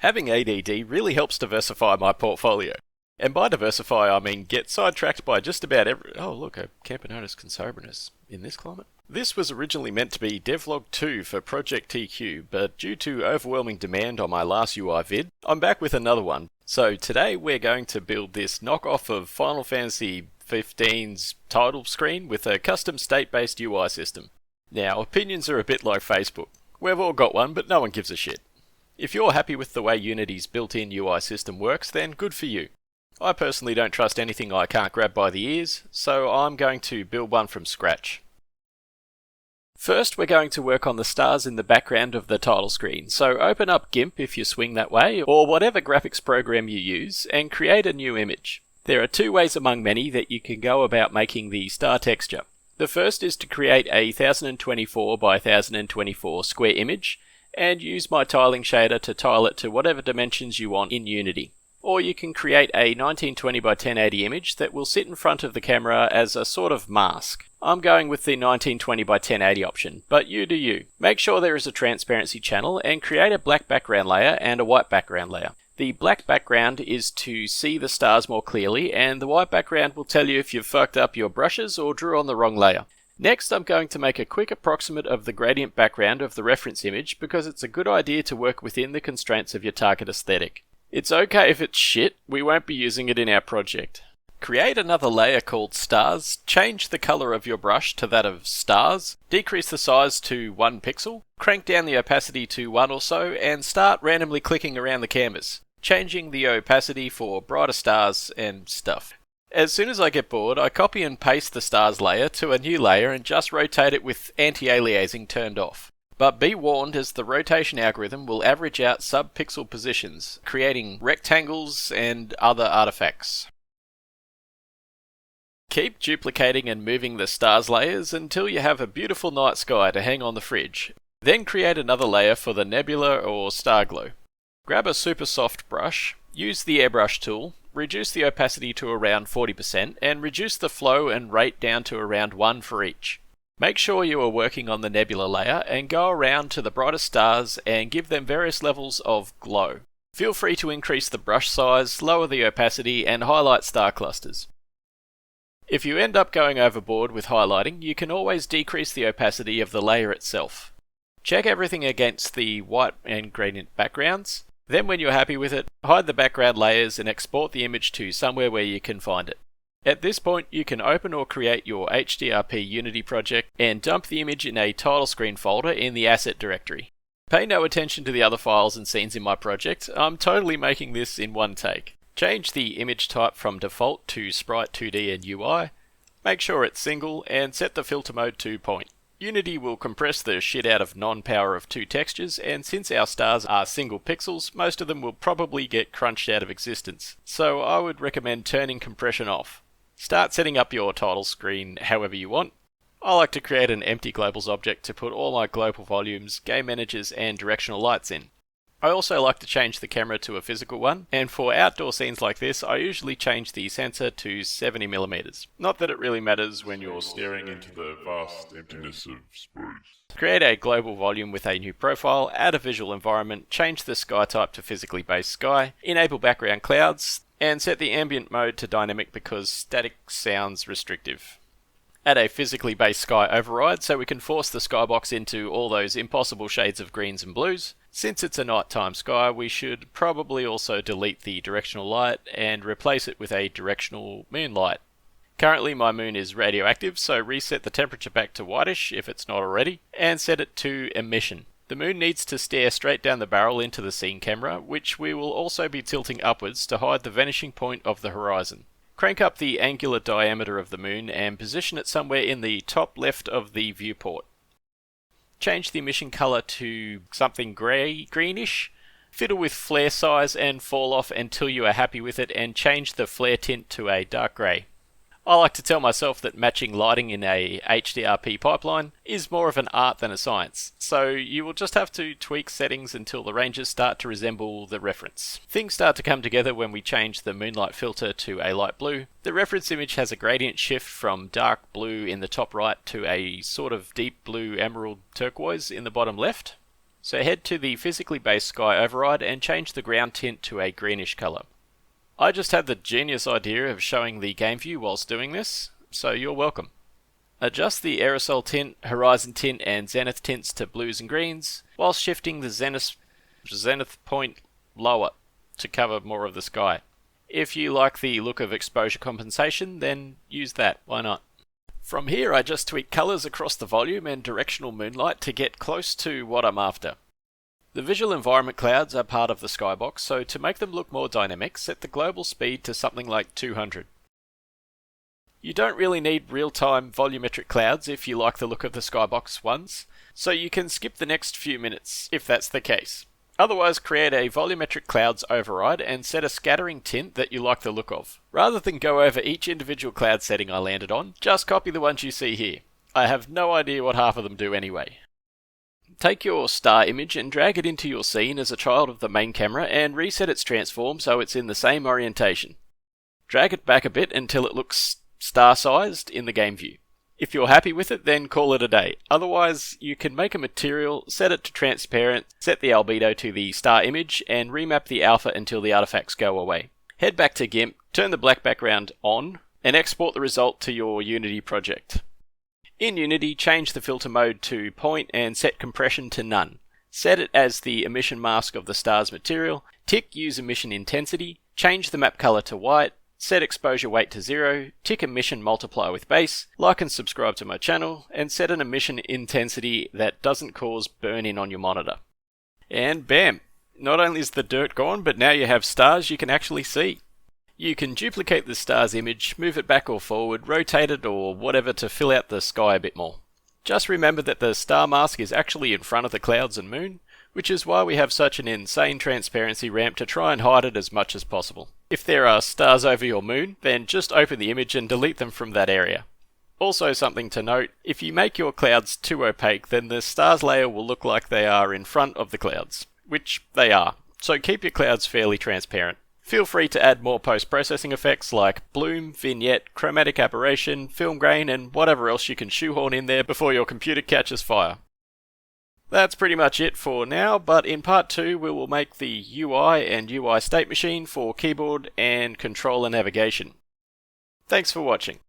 Having ADD really helps diversify my portfolio. And by diversify, I mean get sidetracked by just about every... Oh look, a Camponotus consobrinus in this climate. This was originally meant to be Devlog 2 for Project TQ, but due to overwhelming demand on my last UI vid, I'm back with another one. So today we're going to build this knockoff of Final Fantasy XV's title screen with a custom state-based UI system. Now, opinions are a bit like Facebook. We've all got one, but no one gives a shit. If you're happy with the way Unity's built-in UI system works, then good for you. I personally don't trust anything I can't grab by the ears, so I'm going to build one from scratch. First, we're going to work on the stars in the background of the title screen, so open up GIMP if you swing that way, or whatever graphics program you use, and create a new image. There are two ways among many that you can go about making the star texture. The first is to create a 1024 by 1024 square image, and use my tiling shader to tile it to whatever dimensions you want in Unity. Or you can create a 1920 by 1080 image that will sit in front of the camera as a sort of mask. I'm going with the 1920 by 1080 option, but you do you. Make sure there is a transparency channel and create a black background layer and a white background layer. The black background is to see the stars more clearly, and the white background will tell you if you've fucked up your brushes or drew on the wrong layer. Next, I'm going to make a quick approximate of the gradient background of the reference image because it's a good idea to work within the constraints of your target aesthetic. It's okay if it's shit, we won't be using it in our project. Create another layer called Stars, change the color of your brush to that of Stars, decrease the size to 1 pixel, crank down the opacity to 1 or so, and start randomly clicking around the canvas, changing the opacity for brighter stars and stuff. As soon as I get bored, I copy and paste the stars layer to a new layer and just rotate it with anti-aliasing turned off. But be warned, as the rotation algorithm will average out sub-pixel positions, creating rectangles and other artifacts. Keep duplicating and moving the stars layers until you have a beautiful night sky to hang on the fridge. Then create another layer for the nebula or star glow. Grab a super soft brush, use the airbrush tool, reduce the opacity to around 40% and reduce the flow and rate down to around 1 for each. Make sure you are working on the nebula layer and go around to the brightest stars and give them various levels of glow. Feel free to increase the brush size, lower the opacity and highlight star clusters. If you end up going overboard with highlighting, you can always decrease the opacity of the layer itself. Check everything against the white and gradient backgrounds. Then when you're happy with it, hide the background layers and export the image to somewhere where you can find it. At this point, you can open or create your HDRP Unity project and dump the image in a title screen folder in the asset directory. Pay no attention to the other files and scenes in my project, I'm totally making this in one take. Change the image type from default to Sprite 2D and UI, make sure it's single, and set the filter mode to point. Unity will compress the shit out of non-power of 2 textures, and since our stars are single pixels, most of them will probably get crunched out of existence, so I would recommend turning compression off. Start setting up your title screen however you want. I like to create an empty globals object to put all my global volumes, game managers and directional lights in. I also like to change the camera to a physical one, and for outdoor scenes like this I usually change the sensor to 70mm. Not that it really matters when you're staring into the vast emptiness of space. Create a global volume with a new profile, add a visual environment, change the sky type to physically based sky, enable background clouds, and set the ambient mode to dynamic because static sounds restrictive. Add a physically based sky override so we can force the skybox into all those impossible shades of greens and blues. Since it's a nighttime sky, we should probably also delete the directional light and replace it with a directional moonlight. Currently my moon is radioactive, so reset the temperature back to whitish if it's not already, and set it to emission. The moon needs to stare straight down the barrel into the scene camera, which we will also be tilting upwards to hide the vanishing point of the horizon. Crank up the angular diameter of the moon and position it somewhere in the top left of the viewport. Change the emission color to something greenish. Fiddle with flare size and fall off until you are happy with it and change the flare tint to a dark grey. I like to tell myself that matching lighting in a HDRP pipeline is more of an art than a science, so you will just have to tweak settings until the ranges start to resemble the reference. Things start to come together when we change the moonlight filter to a light blue. The reference image has a gradient shift from dark blue in the top right to a sort of deep blue emerald turquoise in the bottom left. So head to the physically based sky override and change the ground tint to a greenish colour. I just had the genius idea of showing the game view whilst doing this, so you're welcome. Adjust the aerosol tint, horizon tint and zenith tints to blues and greens, whilst shifting the zenith point lower to cover more of the sky. If you like the look of exposure compensation, then use that, why not? From here I just tweak colours across the volume and directional moonlight to get close to what I'm after. The visual environment clouds are part of the skybox, so to make them look more dynamic, set the global speed to something like 200. You don't really need real-time volumetric clouds if you like the look of the skybox ones, so you can skip the next few minutes if that's the case. Otherwise, create a volumetric clouds override and set a scattering tint that you like the look of. Rather than go over each individual cloud setting I landed on, just copy the ones you see here. I have no idea what half of them do anyway. Take your star image and drag it into your scene as a child of the main camera and reset its transform so it's in the same orientation. Drag it back a bit until it looks star-sized in the game view. If you're happy with it, then call it a day. Otherwise, you can make a material, set it to transparent, set the albedo to the star image, and remap the alpha until the artifacts go away. Head back to GIMP, turn the black background on, and export the result to your Unity project. In Unity, change the filter mode to point and set compression to none. Set it as the emission mask of the star's material, tick use emission intensity, change the map color to white, set exposure weight to 0, tick emission multiply with base, like and subscribe to my channel, and set an emission intensity that doesn't cause burn-in on your monitor. And bam! Not only is the dirt gone, but now you have stars you can actually see. You can duplicate the star's image, move it back or forward, rotate it or whatever to fill out the sky a bit more. Just remember that the star mask is actually in front of the clouds and moon, which is why we have such an insane transparency ramp to try and hide it as much as possible. If there are stars over your moon, then just open the image and delete them from that area. Also something to note, if you make your clouds too opaque, then the stars layer will look like they are in front of the clouds, which they are, so keep your clouds fairly transparent. Feel free to add more post-processing effects like bloom, vignette, chromatic aberration, film grain, and whatever else you can shoehorn in there before your computer catches fire. That's pretty much it for now, but in part 2 we will make the UI and UI state machine for keyboard and controller navigation. Thanks for watching.